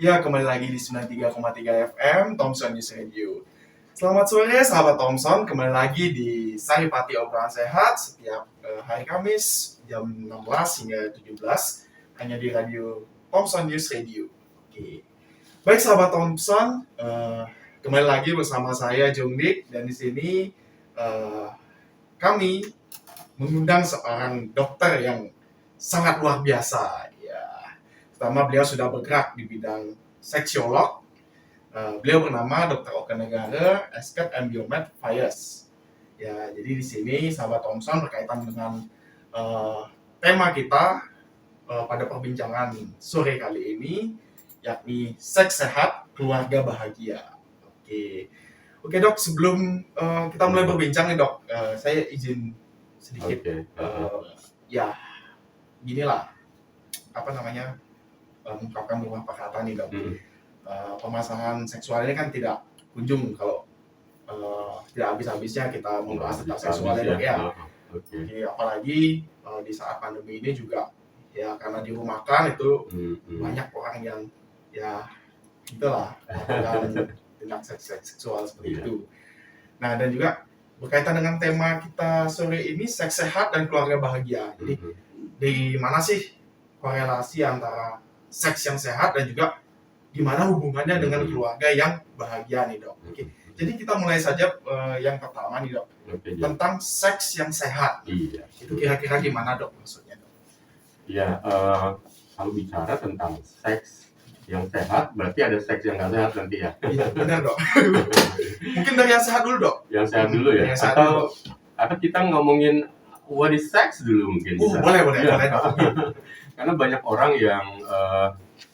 Ya, kembali lagi di 93,3 FM, Thompson News Radio. Selamat sore, sahabat Thompson. Kembali lagi di Saripati Obrolan Sehat setiap hari Kamis jam 16 hingga 17, hanya di radio Thompson News Radio. Oke. Baik, sahabat Thompson, kembali lagi bersama saya, Jungdik, dan di sini kami mengundang seorang dokter yang sangat luar biasa. Pertama, beliau sudah bergerak di bidang seksiolog. Beliau bernama Dr. Oka Negara, Esket and Biomed Fayez. Ya, jadi di sini sahabat Thompson berkaitan dengan tema kita pada perbincangan sore kali ini, yakni seks sehat, keluarga bahagia. Oke dok, sebelum kita mulai berbincang nih dok, saya izin sedikit. Ya, ginilah mengungkapkan beberapa kata nih dok. Pemasangan seksual ini kan tidak kunjung kalau tidak habis-habisnya kita membahas tentang seksual ya dok ya. Jadi, apalagi di saat pandemi ini juga ya, karena dirumahkan itu banyak orang yang ya gitulah melakukan tindak seksual seperti itu. Nah, dan juga berkaitan dengan tema kita sore ini, seks sehat dan keluarga bahagia. Jadi di mana sih korelasi antara seks yang sehat dan juga gimana hubungannya dengan keluarga yang bahagia nih dok. Oke. Jadi kita mulai saja yang pertama nih dok, tentang seks yang sehat. Itu kira-kira gimana dok maksudnya dok? Ya, kalau bicara tentang seks yang sehat, berarti ada seks yang nggak sehat nanti ya. Iya benar dok. Mungkin dari yang sehat dulu dok. Yang sehat dulu ya. Atau kita ngomongin what is sex dulu mungkin. Boleh dok. Karena banyak orang yang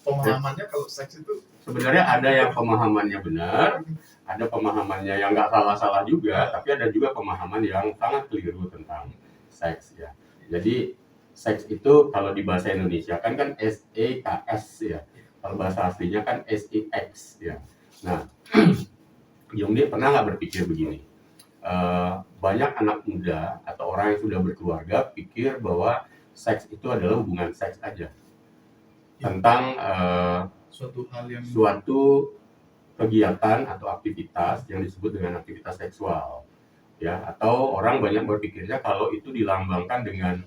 pemahamannya kalau seks itu sebenarnya ada yang pemahamannya benar, ada pemahamannya yang nggak salah-salah juga, tapi ada juga pemahaman yang sangat keliru tentang seks ya. Jadi seks itu kalau di bahasa Indonesia kan SEKS ya, kalau bahasa aslinya kan SEX ya. Nah, Yongdi pernah nggak berpikir begini? Banyak anak muda atau orang yang sudah berkeluarga pikir bahwa seks itu adalah hubungan seks aja, tentang suatu kegiatan atau aktivitas yang disebut dengan aktivitas seksual, ya. Atau orang banyak berpikirnya kalau itu dilambangkan dengan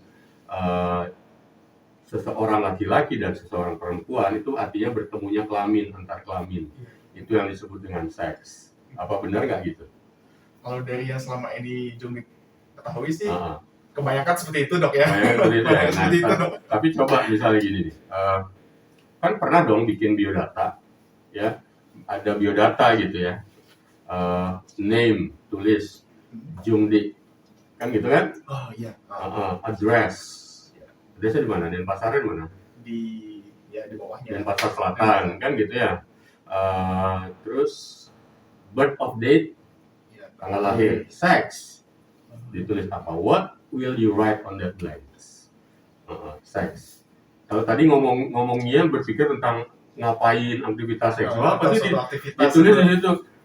seseorang laki-laki dan seseorang perempuan, itu artinya bertemunya kelamin, antar kelamin. Itu yang disebut dengan seks. Apa benar nggak gitu? Kalau dari yang selama ini Jungdik ketahui sih, kebanyakan seperti itu dok ya. Tapi coba misalnya gini nih, kan pernah dong bikin biodata, ya, ada biodata gitu ya, name, tulis, Jungdik, kan gitu kan? Oh iya. Addressnya di mana? Denpasar mana? Di bawahnya. Denpasar Selatan, kan gitu ya. Terus birth of date, tanggal lahir, sex, ditulis apa? What will you write on that blanks? Sex. Kalau tadi ngomongnya berpikir tentang ngapain aktivitas seksual, pasti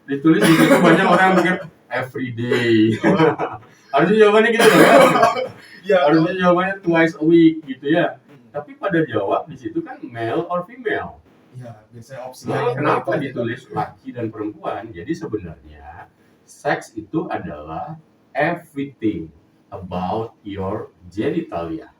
ditulis di situ banyak orang pikir every day. Harusnya jawabannya gitu loh ya. Harusnya jawabannya twice a week gitu ya. Tapi pada jawab di situ kan male or female. Ya, biasanya opsinya. Kenapa ditulis laki dan perempuan? Jadi sebenarnya seks itu adalah everything about your genitalia.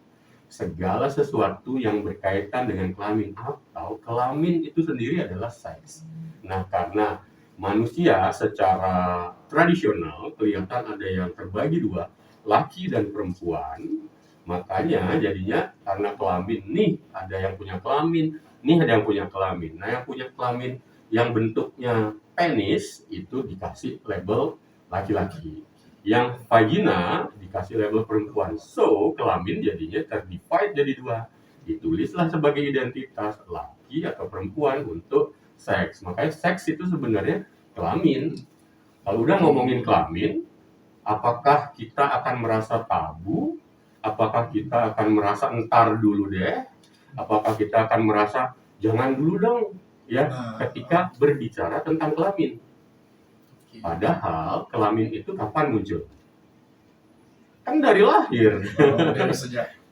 Segala sesuatu yang berkaitan dengan kelamin atau kelamin itu sendiri adalah seks. Nah, karena manusia secara tradisional kelihatan ada yang terbagi dua, laki dan perempuan, makanya jadinya karena kelamin nih ada yang punya kelamin, nih ada yang punya kelamin. Nah, yang punya kelamin yang bentuknya penis itu dikasih label laki-laki. Yang vagina dikasih label perempuan. So, kelamin jadinya terdivide jadi dua. Ditulislah sebagai identitas laki atau perempuan untuk seks. Makanya seks itu sebenarnya kelamin. Kalau udah ngomongin kelamin, apakah kita akan merasa tabu? Apakah kita akan merasa entar dulu deh? Apakah kita akan merasa jangan dulu dong ya ketika berbicara tentang kelamin? Padahal kelamin itu kapan muncul? Kan dari lahir.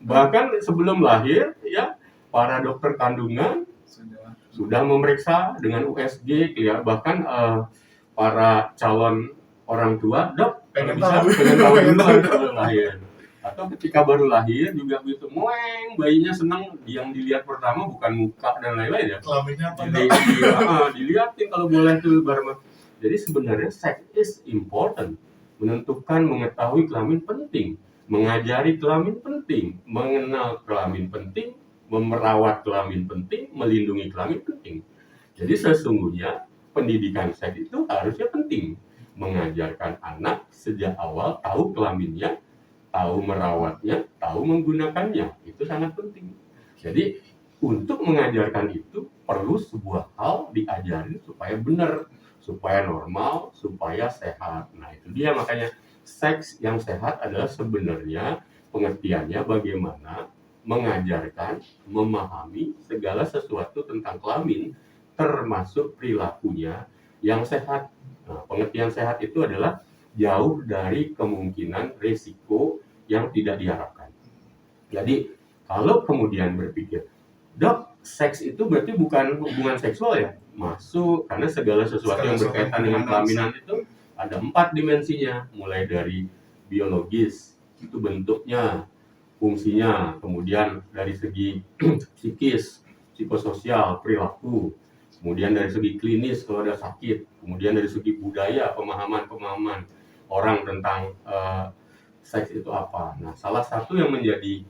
Bahkan sebelum lahir ya, para dokter kandungan sudah memeriksa dengan USG, bahkan para calon orang tua, dok, Pengen bisa tahu. pengen tahu Pengen duluan tahu. kalau lahir. Atau ketika baru lahir juga begitu, mueng, bayinya senang, yang dilihat pertama bukan muka dan lain-lain ya. Kelaminnya apa dok? Dilihatin kalau boleh tuh bareng. Jadi sebenarnya sex is important. Menentukan, mengetahui kelamin penting, mengajari kelamin penting, mengenal kelamin penting, memerawat kelamin penting, melindungi kelamin penting. Jadi sesungguhnya pendidikan seks itu harusnya penting. Mengajarkan anak sejak awal tahu kelaminnya, tahu merawatnya, tahu menggunakannya. Itu sangat penting. Jadi untuk mengajarkan itu perlu sebuah hal diajarin supaya benar, supaya normal, supaya sehat. Nah itu dia, makanya seks yang sehat adalah sebenarnya pengertiannya bagaimana mengajarkan, memahami segala sesuatu tentang kelamin, termasuk perilakunya yang sehat. Nah, pengertian sehat itu adalah jauh dari kemungkinan risiko yang tidak diharapkan. Jadi kalau kemudian berpikir, dok, seks itu berarti bukan hubungan seksual ya? Masuk, karena segala sesuatu yang berkaitan dengan kelaminan itu ada 4 dimensinya, mulai dari biologis, itu bentuknya, fungsinya, kemudian dari segi psikis, psikososial, perilaku, kemudian dari segi klinis kalau ada sakit, kemudian dari segi budaya, pemahaman orang tentang seks itu apa. Nah, salah satu yang menjadi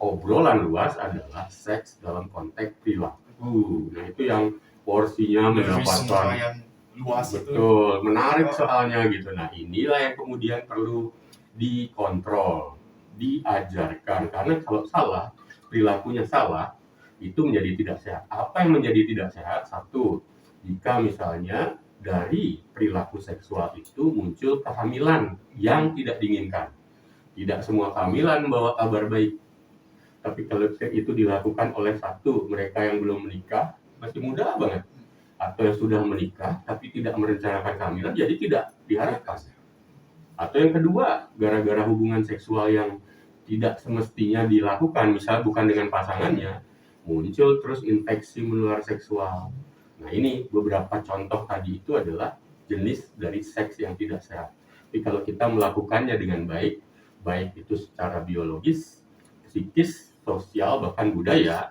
obrolan luas adalah seks dalam konteks perilaku. Nah, itu yang porsinya mendapatkan yang luas. Betul, menarik soalnya gitu. Nah, inilah yang kemudian perlu dikontrol, diajarkan. Karena kalau salah, perilakunya salah, itu menjadi tidak sehat. Apa yang menjadi tidak sehat? Satu, jika misalnya dari perilaku seksual itu muncul kehamilan yang tidak diinginkan. Tidak semua kehamilan membawa kabar baik. Tapi kalau itu dilakukan oleh satu, mereka yang belum menikah, masih muda banget, atau yang sudah menikah tapi tidak merencanakan kehamilan, jadi tidak diharapkan. Atau yang kedua, gara-gara hubungan seksual yang tidak semestinya dilakukan, misal bukan dengan pasangannya, muncul terus infeksi menular seksual. Nah, ini beberapa contoh tadi itu adalah jenis dari seks yang tidak sehat. Tapi kalau kita melakukannya dengan baik, baik itu secara biologis, psikis, sosial, bahkan budaya,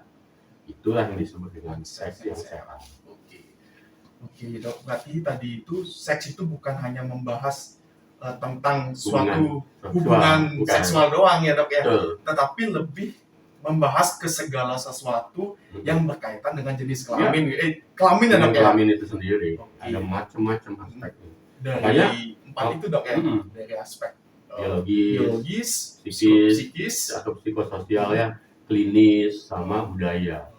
itulah yang disebut dengan seks yang sehat. Oke dok, berarti tadi itu seks itu bukan hanya membahas tentang suatu hubungan seksual doang ya dok ya, tetapi lebih membahas ke segala sesuatu yang berkaitan dengan jenis kelamin. Kelamin ya dok ya? Kelamin itu sendiri, ada macam-macam aspeknya. Dari 4 itu dok ya, dari aspek biologis, psikis, atau psikososial ya, klinis, sama budaya.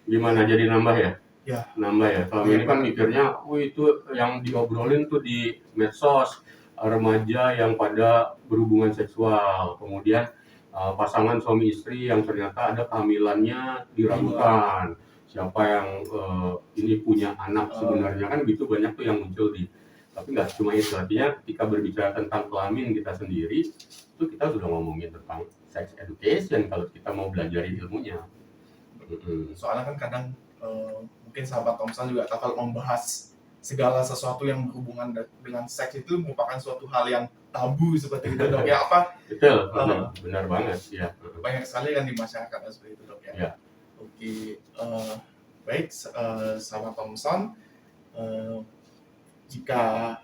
Gimana, jadi nambah ya? Ya. Nambah ya. Kalau ini kan mikirnya, itu yang diobrolin tuh di medsos, remaja yang pada berhubungan seksual, kemudian pasangan suami istri yang ternyata ada kehamilannya diragukan, siapa yang ini punya anak sebenarnya, kan gitu banyak tuh yang muncul di. Tapi nggak cuma itu, artinya ketika berbicara tentang kelamin kita sendiri, itu kita sudah ngomongin tentang sex education kalau kita mau belajar ilmunya. Soalnya kan kadang mungkin sahabat Thompson juga tahu kalau membahas segala sesuatu yang berhubungan dengan seks itu merupakan suatu hal yang tabu seperti itu dok ya, apa? Betul, benar banget ya. Banyak sekali kan di masyarakat seperti itu dok ya. Ya. Oke, baik sahabat Thompson, jika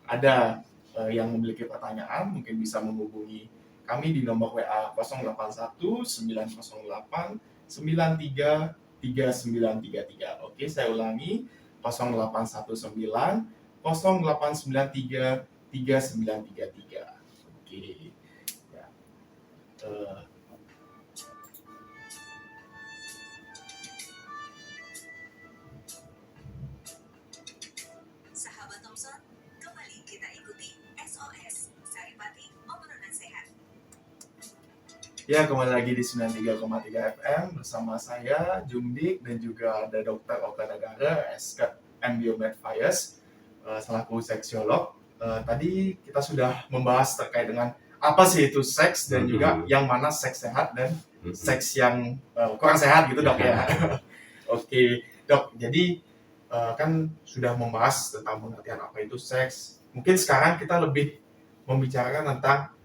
ada yang memiliki pertanyaan mungkin bisa menghubungi kami di nomor WA 081 908 93 3933. Oke, saya ulangi 0819 0893 3933. Oke. Ya. Sahabat Thompson, kembali kita ikuti SOS Saripati Obrolan Sehat. Ya, kembali lagi di 93,3 FM bersama saya, Jumdik, dan juga ada Dr. Oka Nagara, SK Biomed Fires, selaku seksiolog. Tadi kita sudah membahas terkait dengan apa sih itu seks dan juga yang mana seks sehat dan seks yang kurang sehat gitu dok ya. Oke dok, jadi kan sudah membahas tentang pengertian apa itu seks. Mungkin sekarang kita lebih membicarakan tentang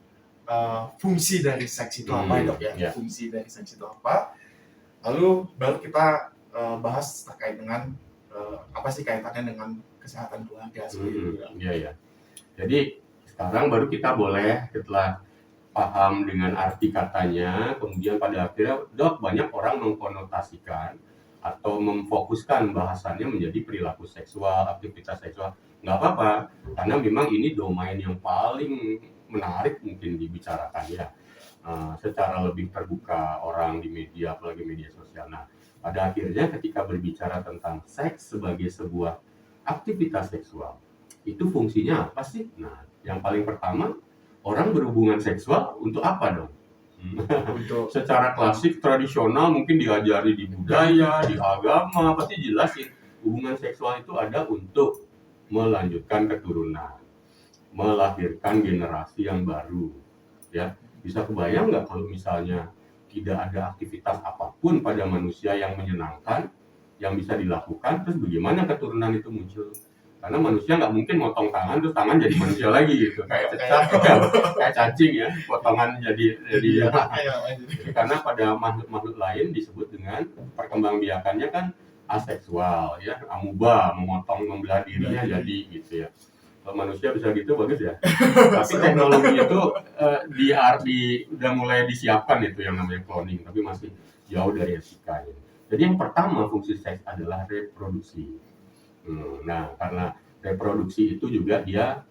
fungsi dari seks itu apa ya dok ya. Fungsi dari seks itu apa. Lalu baru kita bahas terkait dengan apa sih kaitannya dengan kesehatan keluarga seperti itu. Iya. Jadi sekarang baru kita boleh setelah paham dengan arti katanya, kemudian pada akhirnya dok banyak orang mengkonotasikan atau memfokuskan bahasannya menjadi perilaku seksual, aktivitas seksual. Nggak apa-apa, karena memang ini domain yang paling menarik mungkin dibicarakan ya. Secara lebih terbuka orang di media, apalagi media sosial. Nah, pada akhirnya ketika berbicara tentang seks sebagai sebuah aktivitas seksual, itu fungsinya apa sih? Nah, yang paling pertama, orang berhubungan seksual untuk apa dong? Untuk secara klasik tradisional mungkin diajari di budaya, di agama, pasti jelasin hubungan seksual itu ada untuk melanjutkan keturunan, melahirkan generasi yang baru. Ya, bisa kebayang nggak kalau misalnya tidak ada aktivitas apapun pada manusia yang menyenangkan, yang bisa dilakukan, terus bagaimana keturunan itu muncul? Karena manusia nggak mungkin motong tangan terus tangan jadi manusia lagi gitu, kayak cecak, kayak cacing ya, potongan jadi karena pada makhluk lain disebut dengan perkembangbiakannya kan aseksual ya, amuba, membelah dirinya jadi gitu ya. Kalau manusia bisa gitu bagus ya. Tapi teknologi itu udah mulai disiapkan itu yang namanya cloning, tapi masih jauh dari etika ya. Jadi yang pertama fungsi seks adalah reproduksi. Nah, karena reproduksi itu juga dia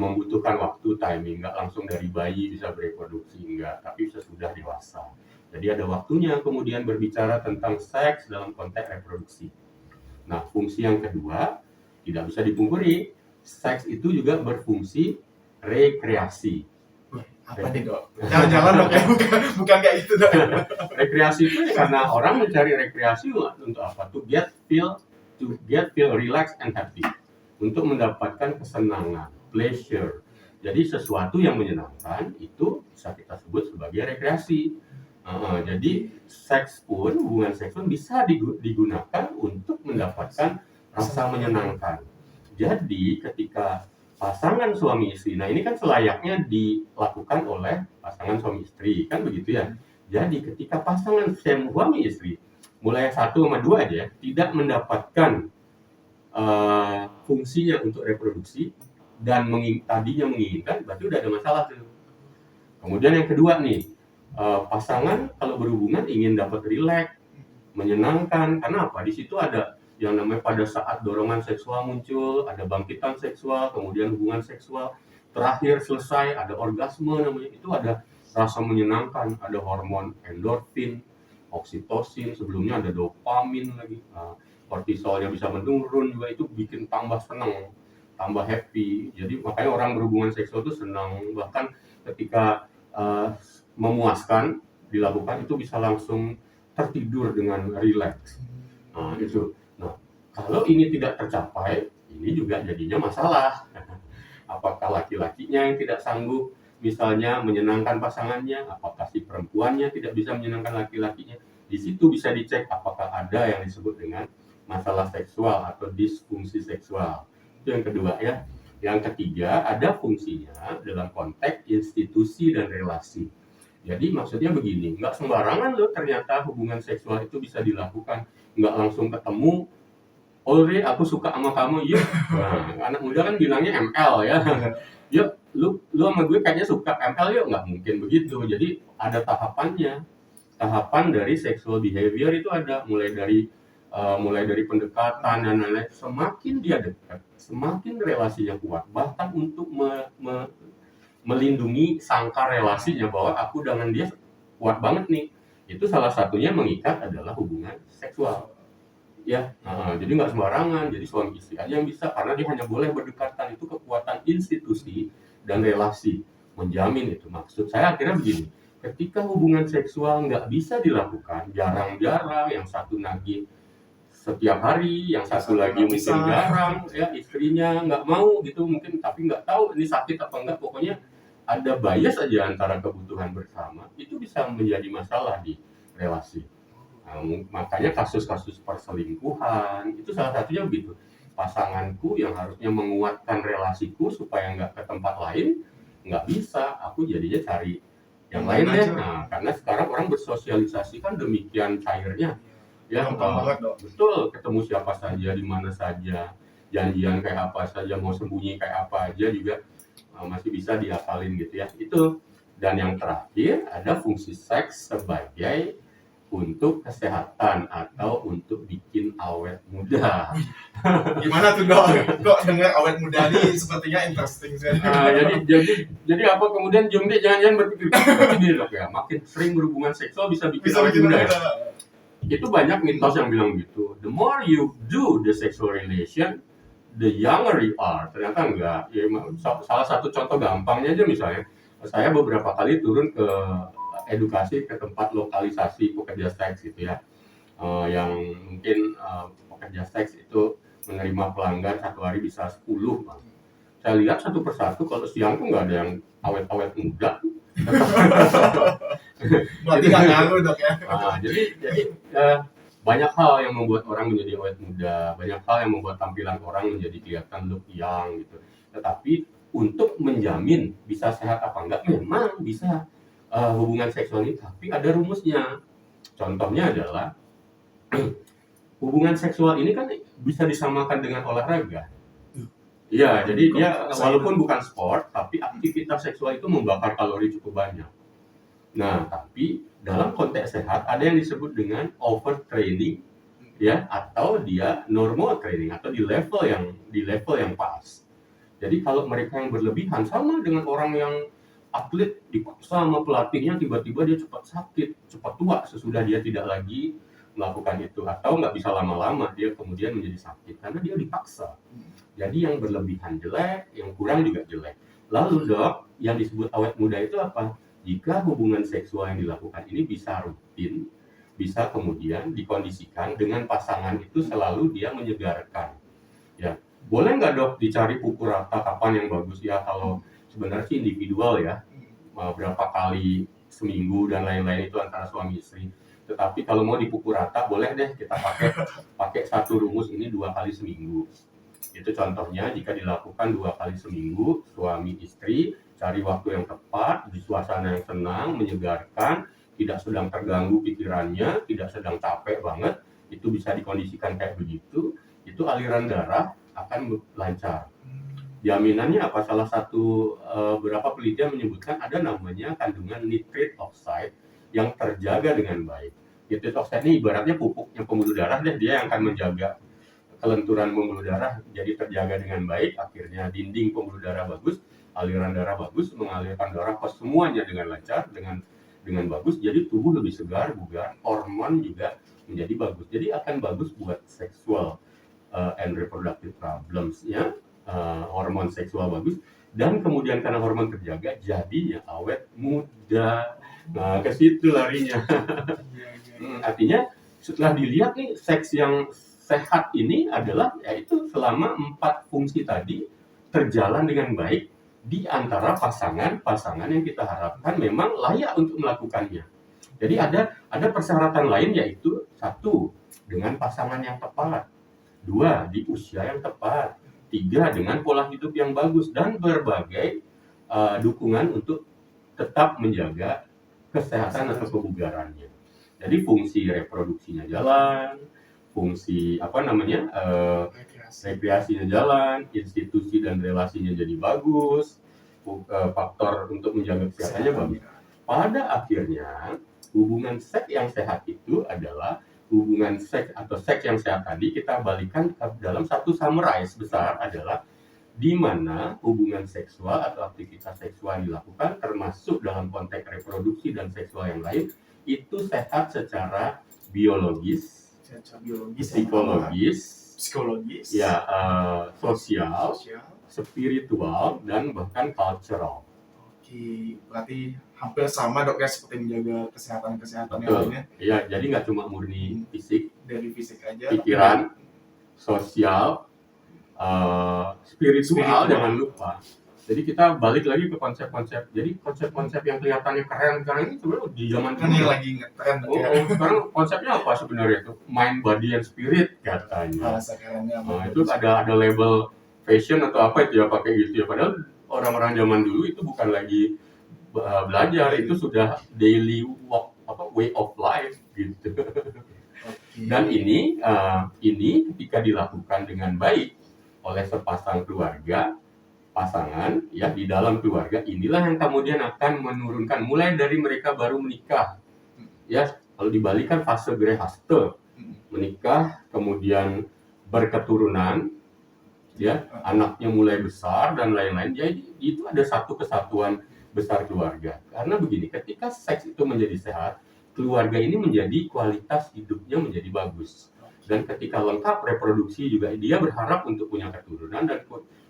membutuhkan waktu, timing, nggak langsung dari bayi bisa bereproduksi, enggak, tapi sesudah dewasa. Jadi ada waktunya kemudian berbicara tentang seks dalam konteks reproduksi. Nah, fungsi yang kedua tidak bisa dipungkiri, seks itu juga berfungsi rekreasi. Apa nih dok? Jangan-jangan dok ya, bukan kayak gitu dok. Rekreasi itu karena orang mencari rekreasi untuk apa? To get feel relaxed and happy, untuk mendapatkan kesenangan, pleasure. Jadi sesuatu yang menyenangkan itu bisa kita sebut sebagai rekreasi. Jadi seks pun, hubungan seks pun bisa digunakan untuk mendapatkan rasa menyenangkan. Jadi ketika pasangan suami istri, nah ini kan selayaknya dilakukan oleh pasangan suami istri, kan begitu ya. Jadi ketika pasangan suami istri mulai 1 sama 2 aja tidak mendapatkan fungsinya untuk reproduksi dan tadinya menginginkan, berarti udah ada masalah tuh. Kemudian yang kedua nih, pasangan kalau berhubungan ingin dapat rileks, menyenangkan, karena apa? Di situ ada yang namanya pada saat dorongan seksual muncul, ada bangkitan seksual, kemudian hubungan seksual, terakhir selesai ada orgasme namanya, itu ada rasa menyenangkan, ada hormon endorfin, oksitosin, sebelumnya ada dopamin lagi, kortisolnya bisa menurun juga, itu bikin tambah senang, tambah happy. Jadi makanya orang berhubungan seksual itu senang, bahkan ketika memuaskan dilakukan itu bisa langsung tertidur dengan rileks. Itu. Nah, kalau ini tidak tercapai, ini juga jadinya masalah. Apakah laki-lakinya yang tidak sanggup misalnya menyenangkan pasangannya, apakah si perempuannya tidak bisa menyenangkan laki-lakinya? Di situ bisa dicek apakah ada yang disebut dengan masalah seksual atau disfungsi seksual. Itu yang kedua ya. Yang ketiga, ada fungsinya dalam konteks institusi dan relasi. Jadi maksudnya begini, nggak sembarangan loh ternyata hubungan seksual itu bisa dilakukan, nggak langsung ketemu, Olre aku suka sama kamu, yuk. Nah, anak muda kan bilangnya ML ya. Yuk, lu sama gue kayaknya suka ML yuk, nggak mungkin begitu. Jadi ada tahapannya. Tahapan dari sexual behavior itu ada, mulai dari pendekatan dan lain-lain. Semakin dia dekat, semakin relasinya kuat. Bahkan untuk melindungi sangkar relasinya bahwa aku dengan dia kuat banget nih. Itu salah satunya mengikat adalah hubungan seksual. Ya, jadi nggak sembarangan. Jadi suami istri aja yang bisa, karena dia hanya boleh berdekatan. Itu kekuatan institusi dan relasi menjamin itu. Maksud saya akhirnya begini, ketika hubungan seksual nggak bisa dilakukan, jarang-jarang, yang satu nagih setiap hari, yang satu lagi mungkin jarang, ya istrinya nggak mau gitu mungkin, tapi nggak tahu ini sakit apa enggak, pokoknya ada bias aja antara kebutuhan bersama, itu bisa menjadi masalah di relasi. Nah, makanya kasus-kasus perselingkuhan itu salah satunya begitu. Pasanganku yang harusnya menguatkan relasiku supaya nggak ke tempat lain, nggak bisa. Aku jadinya cari yang lain deh. Nah, karena sekarang orang bersosialisasi kan demikian cairnya. Ya, Gampang banget, Dok. betul, ketemu siapa saja, di mana saja, janjian kayak apa saja, mau sembunyi kayak apa aja juga masih bisa diakalin gitu ya. Itu. Dan yang terakhir ada fungsi seks sebagai untuk kesehatan atau untuk bikin awet muda. Gimana tuh, Dok? Kok dengar awet muda nih sepertinya interesting sih. Jadi apa kemudian Jomde jangan-jangan berpikir begini, Dok, ya, makin sering berhubungan seksual bisa bikin awet muda ya? Itu banyak mitos yang bilang gitu. The more you do the sexual relation, the younger you are. Ternyata enggak. Ya, salah satu contoh gampangnya aja misalnya, saya beberapa kali turun ke edukasi ke tempat lokalisasi pekerja seks gitu ya, yang mungkin pekerja seks itu menerima pelanggan satu hari bisa 10. Saya lihat satu persatu, kalau siang tuh nggak ada yang awet-awet muda. Berarti nggak ngaruh, Dok, ya. Jadi banyak hal yang membuat orang menjadi awet muda, banyak hal yang membuat tampilan orang menjadi kelihatan look young gitu. Tetapi untuk menjamin bisa sehat apa enggak, memang bisa hubungan seksual ini, tapi ada rumusnya. Contohnya adalah hubungan seksual ini kan bisa disamakan dengan olahraga. Iya, jadi dia walaupun bukan sport, tapi aktivitas seksual itu membakar kalori cukup banyak. Nah, tapi dalam konteks sehat ada yang disebut dengan overtraining, ya, atau dia normal training atau di level yang pas. Jadi kalau mereka yang berlebihan sama dengan orang yang atlet dipaksa sama pelatihnya, tiba-tiba dia cepat sakit, cepat tua sesudah dia tidak lagi melakukan itu, atau nggak bisa lama-lama dia kemudian menjadi sakit karena dia dipaksa. Jadi yang berlebihan jelek, yang kurang juga jelek. Lalu, Dok, yang disebut awet muda itu apa? Jika hubungan seksual yang dilakukan ini bisa rutin, bisa kemudian dikondisikan dengan pasangan itu selalu dia menyegarkan. Ya, boleh nggak, Dok, dicari pukul rata kapan yang bagus ya? Kalau sebenarnya sih individual ya, berapa kali seminggu dan lain-lain itu antara suami istri. Tetapi kalau mau dipukul rata, boleh deh kita pakai satu rumus ini 2 kali seminggu. Itu contohnya jika dilakukan 2 kali seminggu, suami istri cari waktu yang tepat, di suasana yang tenang, menyegarkan, tidak sedang terganggu pikirannya, tidak sedang capek banget, itu bisa dikondisikan kayak begitu, itu aliran darah akan lancar. Jaminannya apa? Salah satu beberapa penelitian menyebutkan ada namanya kandungan nitrate oxide yang terjaga dengan baik. Nitrate oxide ini ibaratnya pupuknya pembuluh darah deh, dia yang akan menjaga kelenturan pembuluh darah jadi terjaga dengan baik, akhirnya dinding pembuluh darah bagus, aliran darah bagus, mengalirkan darah ke semuanya dengan lancar, dengan bagus, jadi tubuh lebih segar, bugar, hormon juga menjadi bagus. Jadi akan bagus buat sexual and reproductive problems ya, hormon seksual bagus, dan kemudian karena hormon terjaga, jadinya awet muda. Nah, ke situ larinya. Artinya setelah dilihat nih, seks yang sehat ini adalah yaitu selama 4 fungsi tadi terjalan dengan baik di antara pasangan yang kita harapkan memang layak untuk melakukannya. Jadi ada persyaratan lain, yaitu 1, dengan pasangan yang tepat, 2, di usia yang tepat, 3, dengan pola hidup yang bagus, dan berbagai dukungan untuk tetap menjaga kesehatan atau kebugarannya. Jadi fungsi reproduksinya jalan, fungsi rekreasinya jalan, institusi dan relasinya jadi bagus, faktor untuk menjaga kesehatannya bagus. Pada akhirnya hubungan seks yang sehat itu adalah hubungan seks atau seks yang sehat tadi kita balikan dalam satu summarize besar, adalah di mana hubungan seksual atau aktivitas seksual yang dilakukan termasuk dalam konteks reproduksi dan seksual yang lain itu sehat secara biologis, psikologis, ya, sosial, spiritual, dan bahkan cultural. Oke, berarti hampir sama, Dok, ya, seperti menjaga kesehatan yang lainnya. Iya, jadi nggak cuma murni fisik, dari fisik aja, pikiran, sosial, spiritual, jangan lupa. Jadi kita balik lagi ke konsep-konsep. Jadi konsep-konsep yang kelihatannya keren sekarang ini sebenarnya di zaman Kan dulu. yang lagi ngetren Oh, sekarang konsepnya apa sebenarnya itu? Mind, body, and spirit katanya. bahasa kerennya. Nah, itu ada label fashion atau apa itu ya pakai gitu ya. Padahal orang-orang zaman dulu itu bukan lagi belajar, itu sudah daily way of life gitu. Dan ini ketika dilakukan dengan baik oleh sepasang keluarga, pasangan ya di dalam keluarga, inilah yang kemudian akan menurunkan mulai dari mereka baru menikah ya, kalau dibalikan fase Grehaste, menikah kemudian berketurunan ya, anaknya mulai besar dan lain-lain, jadi itu ada satu kesatuan besar keluarga. Karena begini, ketika seks itu menjadi sehat, keluarga ini menjadi kualitas hidupnya menjadi bagus, dan ketika lengkap reproduksi juga dia berharap untuk punya keturunan, dan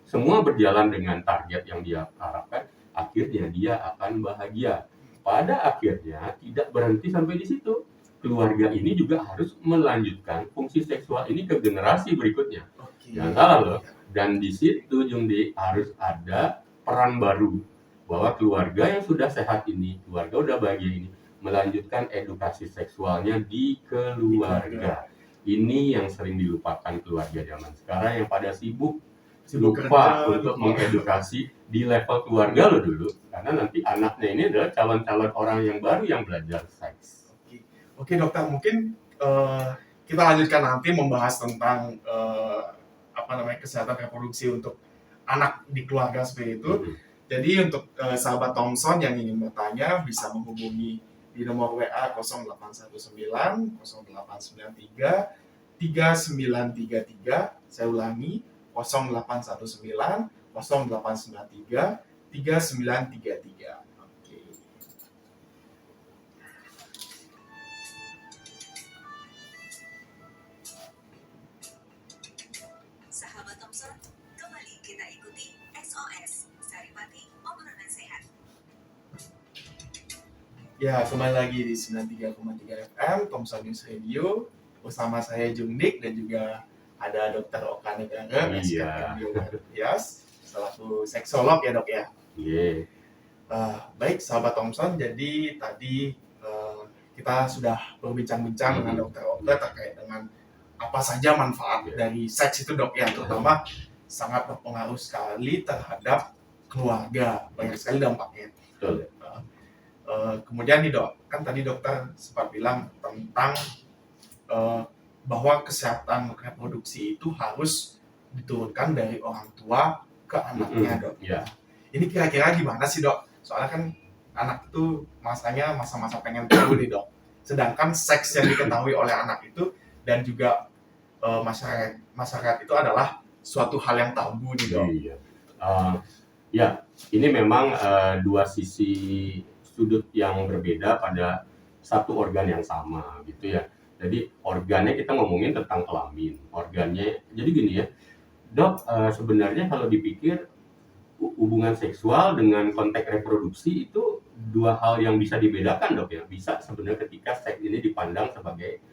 semua berjalan dengan target yang dia harapkan, akhirnya dia akan bahagia. Pada akhirnya tidak berhenti sampai di situ. Keluarga ini juga harus melanjutkan fungsi seksual ini ke generasi berikutnya. Jangan salah loh. Dan di situ Jungdi harus ada peran baru, bahwa keluarga yang sudah sehat ini, keluarga udah bahagia ini, melanjutkan edukasi seksualnya di keluarga. Ini yang sering dilupakan keluarga zaman sekarang, yang pada sibuk lupa untuk mengedukasi di level keluarga lo dulu, karena nanti anaknya ini adalah calon-calon orang yang baru yang belajar seks. Oke dokter, mungkin kita lanjutkan nanti membahas tentang kesehatan reproduksi untuk anak di keluarga seperti itu. Jadi untuk sahabat Thompson yang ingin bertanya bisa menghubungi di nomor WA 0819 0893 3933. Saya ulangi 0819 0893 3933. Oke. Sahabat Thompson, kembali kita ikuti SOS Saripati Obrolan Sehat. Ya, kembali lagi di 93,3 FM Thompson News Radio bersama saya Jungdik dan juga ada Dr. Oka Negara, Bias, selaku seksolog ya dok ya. Iya. Baik sahabat Thompson, jadi tadi kita sudah berbincang-bincang dengan Dr. Oka terkait dengan apa saja manfaat dari seks itu dok ya, terutama sangat berpengaruh sekali terhadap keluarga, banyak sekali dampaknya. Betul. Kemudian nih dok, kan tadi dokter sempat bilang tentang bahwa kesehatan reproduksi itu harus diturunkan dari orang tua ke anaknya dok. Ini kira-kira gimana sih dok? Soalnya kan anak itu masanya masa-masa pengen tahu nih dok. Sedangkan seks yang diketahui oleh anak itu dan juga masyarakat itu adalah suatu hal yang tabu nih dok. Ya, ini memang dua sisi sudut yang berbeda pada satu organ yang sama gitu ya. Jadi organnya kita ngomongin tentang kelamin, organnya. Jadi gini ya, dok, sebenarnya kalau dipikir hubungan seksual dengan konteks reproduksi itu dua hal yang bisa dibedakan dok ya. Bisa sebenarnya ketika seks ini dipandang sebagai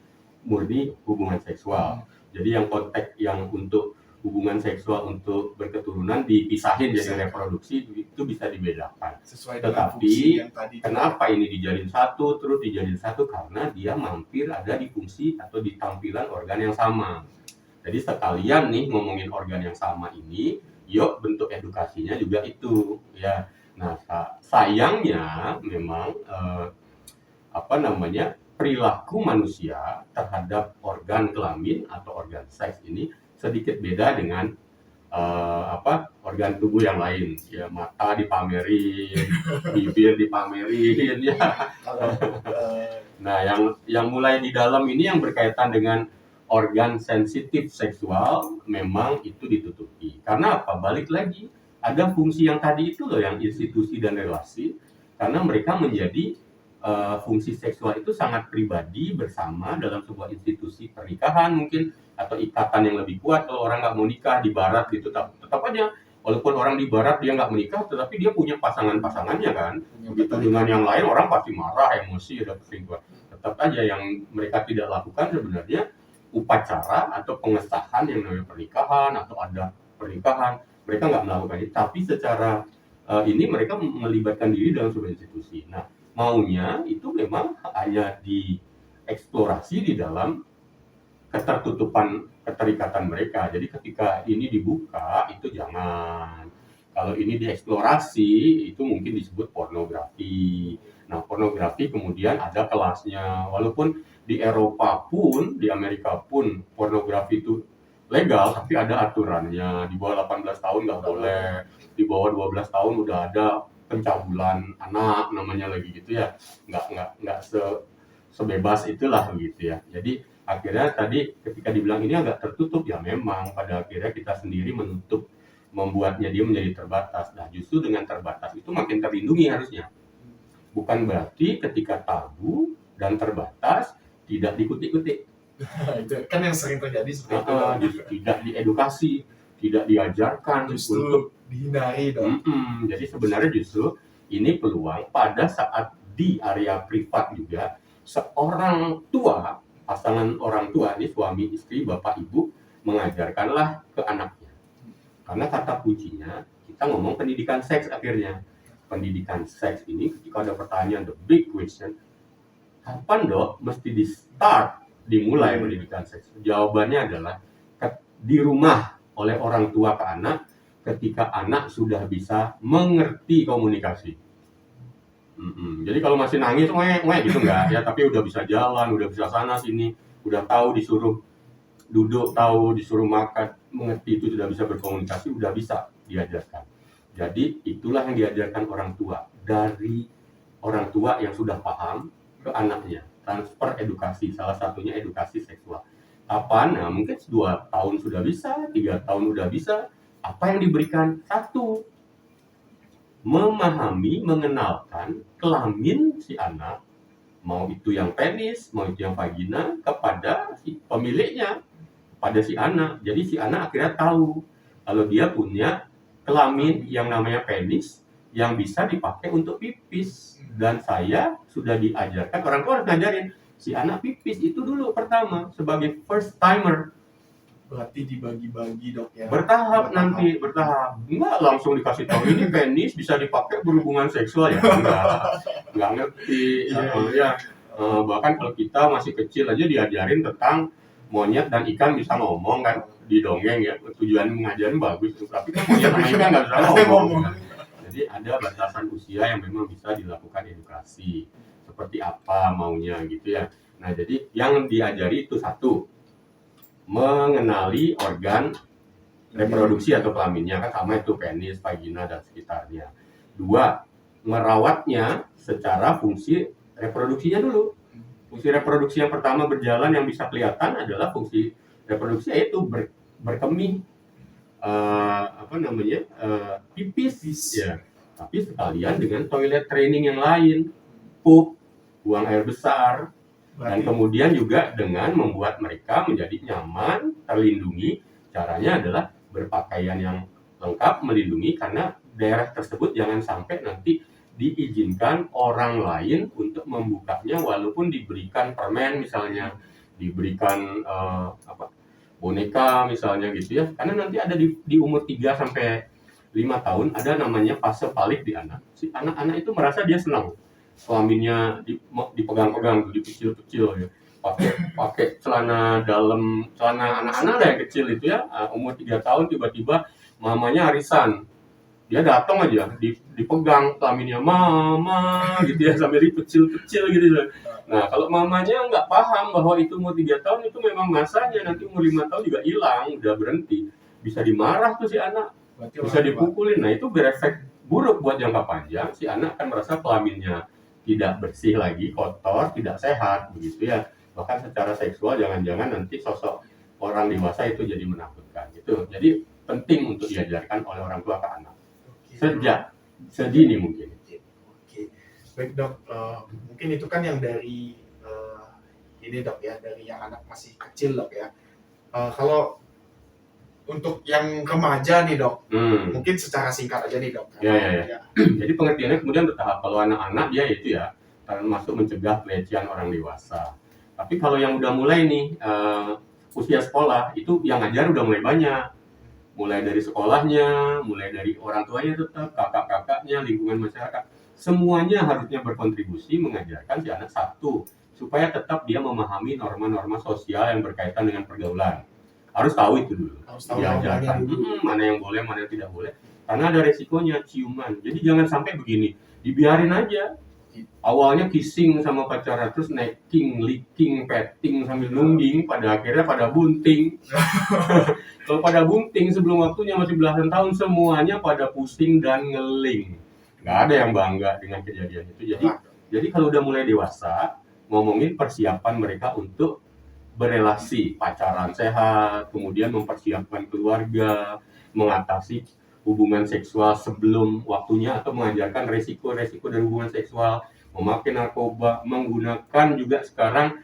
murni hubungan seksual. Jadi yang konteks yang untuk hubungan seksual untuk berketurunan dipisahin jadi reproduksi itu bisa dibedakan. Tetapi kenapa ini dijadiin satu terus dijadiin satu? Karena dia mampir ada di fungsi atau di tampilan organ yang sama. Jadi sekalian nih ngomongin organ yang sama ini, yuk bentuk edukasinya juga itu ya. Nah sayangnya memang perilaku manusia terhadap organ kelamin atau organ seks ini sedikit beda dengan organ tubuh yang lain ya. Mata dipamerin, bibir dipamerin ya. Nah yang mulai di dalam ini yang berkaitan dengan organ sensitif seksual memang itu ditutupi. Karena apa? Balik lagi ada fungsi yang tadi itu loh, yang institusi dan relasi, karena mereka menjadi fungsi seksual itu sangat pribadi bersama dalam sebuah institusi pernikahan mungkin, atau ikatan yang lebih kuat. Kalau orang nggak mau nikah di barat gitu, tetap aja walaupun orang di barat dia nggak menikah, tetapi dia punya pasangannya kan. Begitu dengan yang lain orang pasti marah, emosi, ada perselingkuhan. Tetap aja yang mereka tidak lakukan sebenarnya upacara atau pengesahan yang namanya pernikahan atau ada pernikahan mereka nggak melakukan itu, tapi secara ini mereka melibatkan diri dalam sebuah institusi. Nah, maunya itu memang hanya dieksplorasi di dalam ketertutupan keterikatan mereka. Jadi ketika ini dibuka itu jangan. Kalau ini dieksplorasi itu mungkin disebut pornografi. Nah, pornografi kemudian ada kelasnya. Walaupun di Eropa pun, di Amerika pun pornografi itu legal, tapi ada aturannya. Di bawah 18 tahun nggak boleh, di bawah 12 tahun udah ada pencabulan anak namanya lagi gitu ya. Nggak sebebas itulah gitu ya. Jadi akhirnya tadi ketika dibilang ini agak tertutup, ya memang pada akhirnya kita sendiri menutup, membuatnya dia menjadi terbatas. Nah, justru dengan terbatas itu makin terlindungi harusnya. Bukan berarti ketika tabu dan terbatas tidak diikuti-ikuti. Itu kan yang sering terjadi seperti itu. Justru tidak diedukasi, tidak diajarkan Justru untuk dihindari dong. Jadi sebenarnya justru ini peluang pada saat di area privat juga seorang tua, pasangan orang tua ini suami istri bapak ibu mengajarkanlah ke anaknya. Karena kata kuncinya kita ngomong pendidikan seks akhirnya. Pendidikan seks ini ketika ada pertanyaan the big question, kapan dok mesti dimulai pendidikan seks? Jawabannya adalah di rumah oleh orang tua ke anak ketika anak sudah bisa mengerti komunikasi. Jadi kalau masih nangis gitu enggak ya, tapi udah bisa jalan, udah bisa sana sini, udah tahu disuruh duduk, tahu disuruh makan, mengerti itu sudah bisa berkomunikasi, udah bisa diajarkan. Jadi itulah yang diajarkan orang tua, dari orang tua yang sudah paham ke anaknya, transfer edukasi, salah satunya edukasi seksual. Kapan? Nah, mungkin 2 tahun sudah bisa, 3 tahun sudah bisa. Apa yang diberikan? 1, memahami, mengenalkan kelamin si anak, mau itu yang penis, mau itu yang vagina, kepada si pemiliknya, pada si anak. Jadi si anak akhirnya tahu kalau dia punya kelamin yang namanya penis yang bisa dipakai untuk pipis. Dan saya sudah diajarkan, orang tua harus ngajarin si anak pipis itu dulu pertama sebagai first timer. Berarti dibagi-bagi dok ya. Bertahap. Enggak langsung dikasih tahu ini penis bisa dipakai berhubungan seksual ya. Enggak ngerti. Bahkan kalau kita masih kecil aja diajarin tentang monyet dan ikan bisa ngomong kan di dongeng ya. Tujuan mengajarin bagus, tapi kan monyet sama ikan nggak bisa ngomong. Jadi ada batasan usia yang memang bisa dilakukan edukasi seperti apa maunya gitu ya. Nah, jadi yang diajari itu 1, mengenali organ reproduksi atau kelaminnya, kan sama itu penis, vagina dan sekitarnya. 2, merawatnya secara fungsi reproduksinya dulu. Fungsi reproduksi yang pertama berjalan yang bisa kelihatan adalah fungsi reproduksi, yaitu berkemih, pipis ya. Tapi sekalian dengan toilet training yang lain, pup, buang air besar, dan kemudian juga dengan membuat mereka menjadi nyaman, terlindungi. Caranya adalah berpakaian yang lengkap, melindungi, karena daerah tersebut jangan sampai nanti diizinkan orang lain untuk membukanya, walaupun diberikan permen misalnya, diberikan boneka misalnya gitu ya. Karena nanti ada di umur 3 sampai 5 tahun ada namanya fase palik di anak. Si anak-anak itu merasa dia senang kelaminnya dipegang-pegang, dipecil-pecil ya. Pakai celana dalam, celana anak-anak lah yang kecil itu ya, umur 3 tahun tiba-tiba mamanya arisan. Dia datang aja dipegang kelaminnya mama gitu ya, sambil dipecil-pecil gitu. Nah, kalau mamanya nggak paham bahwa itu umur 3 tahun itu memang masanya, nanti umur 5 tahun juga hilang, udah berhenti. Bisa dimarah tuh si anak, bisa dipukulin. Nah, itu berefek buruk buat jangka panjang. Si anak akan merasa kelaminnya tidak bersih lagi, kotor, tidak sehat begitu ya. Bahkan secara seksual jangan-jangan nanti sosok orang dewasa itu jadi menakutkan gitu. Jadi penting untuk diajarkan oleh orang tua ke anak sejak sedini mungkin. Oke. Baik dok, mungkin itu kan yang dari ini dok ya, dari yang anak masih kecil dok ya. Kalau untuk yang remaja nih dok, mungkin secara singkat aja nih dok. Ya. Jadi pengertiannya kemudian bertahap. Kalau anak-anak dia itu ya termasuk mencegah pelecehan orang dewasa. Tapi kalau yang udah mulai nih usia sekolah, itu yang ngajar udah mulai banyak. mulai dari sekolahnya, mulai dari orang tuanya tetap, kakak-kakaknya, lingkungan masyarakat, semuanya harusnya berkontribusi mengajarkan si anak satu, supaya tetap dia memahami norma-norma sosial yang berkaitan dengan pergaulan. Harus tahu itu dulu, Harus tahu diajarkan namanya dulu. mana yang boleh, mana yang tidak boleh, karena ada resikonya ciuman. Jadi jangan sampai begini, dibiarin aja. Awalnya kissing sama pacaran, terus necking, licking, petting sambil nungging, pada akhirnya pada bunting. Kalau pada bunting sebelum waktunya masih belasan tahun, semuanya pada pusing dan ngeling. Nggak ada yang bangga dengan kejadian itu. Jadi kalau udah mulai dewasa, ngomongin persiapan mereka untuk berelasi, pacaran sehat, kemudian mempersiapkan keluarga, mengatasi hubungan seksual sebelum waktunya, atau mengajarkan resiko-resiko dari hubungan seksual, memakai narkoba, menggunakan juga sekarang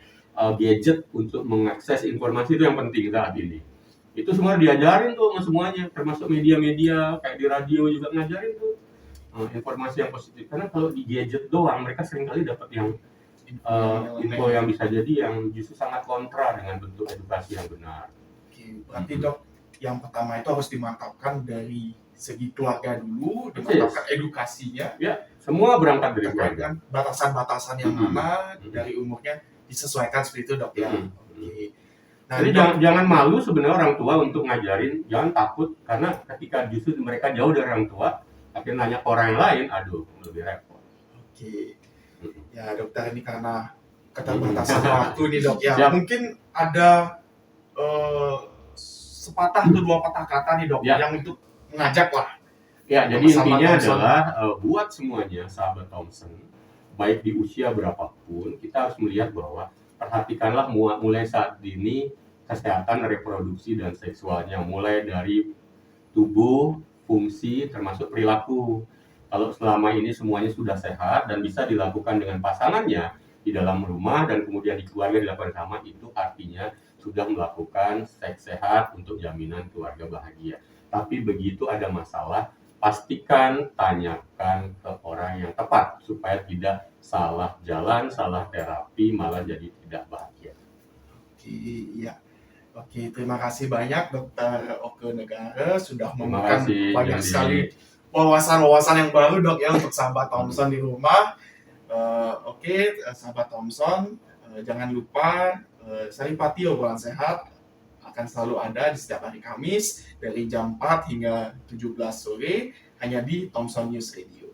gadget untuk mengakses informasi, itu yang penting saat ini. Itu semua diajarin tuh sama semuanya, termasuk media-media kayak di radio juga ngajarin tuh informasi yang positif. Karena kalau di gadget doang mereka seringkali dapat yang info yang bisa jadi yang justru sangat kontra dengan bentuk edukasi yang benar. Oke, berarti Dok, yang pertama itu harus dimantapkan dari segi keluarga dulu, dimantapkan edukasinya. Ya, semua berangkat dari terkait keluarga. dengan batasan-batasan yang mana dari umurnya disesuaikan seperti itu Dok ya. Oke. Nah, jadi jangan malu sebenarnya orang tua untuk ngajarin, jangan takut, karena ketika justru mereka jauh dari orang tua, akhirnya nanya ke orang yang lain, aduh lebih repot. Oke. Ya dokter, ini karena keterbatasan waktu nih Dok ya. Mungkin ada sepatah atau dua patah kata nih Dok yang untuk mengajak lah. Ya, jadi intinya adalah buat semuanya sahabat Thompson, baik di usia berapapun, kita harus melihat bahwa perhatikanlah mulai saat dini kesehatan reproduksi dan seksualnya, mulai dari tubuh, fungsi, termasuk perilaku. Kalau selama ini semuanya sudah sehat dan bisa dilakukan dengan pasangannya di dalam rumah dan kemudian di keluarga dilakukan sama, itu artinya sudah melakukan seks sehat untuk jaminan keluarga bahagia. Tapi begitu ada masalah, pastikan tanyakan ke orang yang tepat supaya tidak salah jalan, salah terapi, malah jadi tidak bahagia. Oke, iya. Oke, terima kasih banyak Dr. Oke Negara sudah memberikan banyak sekali wawasan-wawasan yang baru Dok ya untuk sahabat Thompson di rumah. Oke, sahabat Thompson, jangan lupa Saripati Obrolan Sehat akan selalu ada di setiap hari Kamis dari jam 4 hingga 17 sore hanya di Thompson News Radio.